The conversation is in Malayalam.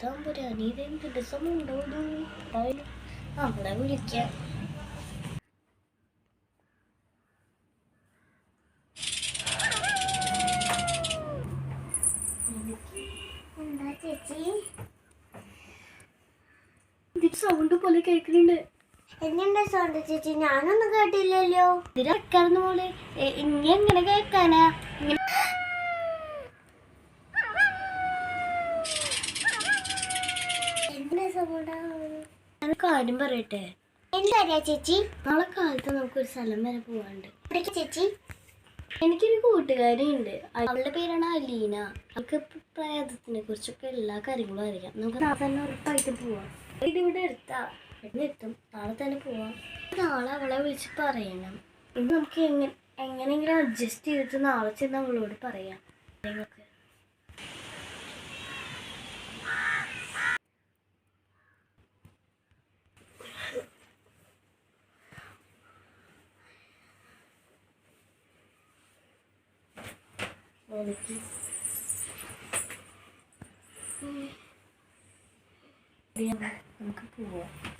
തമ്പുരാനി ഇതെന്ത് ദിവസം ഉണ്ടോ അവളെ വിളിക്കാം. സൗണ്ട് പോലെ കേൾക്കുന്നുണ്ട്. എങ്ങനെ സൗണ്ട് ചേച്ചി? ഞാനൊന്നും കേട്ടില്ലല്ലോ. ഇതിരക്കാർന്ന് പോലെ ഇനി എങ്ങനെ കേൾക്കാനാ? കാര്യം പറയട്ടെ. എന്താ ചേച്ചി? നാളെ കാലത്ത് നമുക്കൊരു സ്ഥലം വരെ പോവാണ്ട്. ചേച്ചി എനിക്കൊരു കൂട്ടുകാരിയുണ്ട്. അവളുടെ പേരാണ് അലീന. അവൾക്ക് പ്രേതത്തിനെ കുറിച്ചൊക്കെ എല്ലാ കാര്യങ്ങളും അറിയാം. നമുക്ക് നാളെ തന്നെ ഉറപ്പായിട്ട് പോവാം. ഇവിടെ എടുത്താ എത്തും. നാളെ തന്നെ പോവാം. നാളെ അവളെ വിളിച്ച് പറയണം. ഇന്ന് നമുക്ക് എങ്ങനെയെങ്കിലും അഡ്ജസ്റ്റ് ചെയ്തിട്ട് നാളെ ചെന്ന് അവളോട് പറയാം. നിങ്ങൾക്ക് നമുക്ക് പോവാം.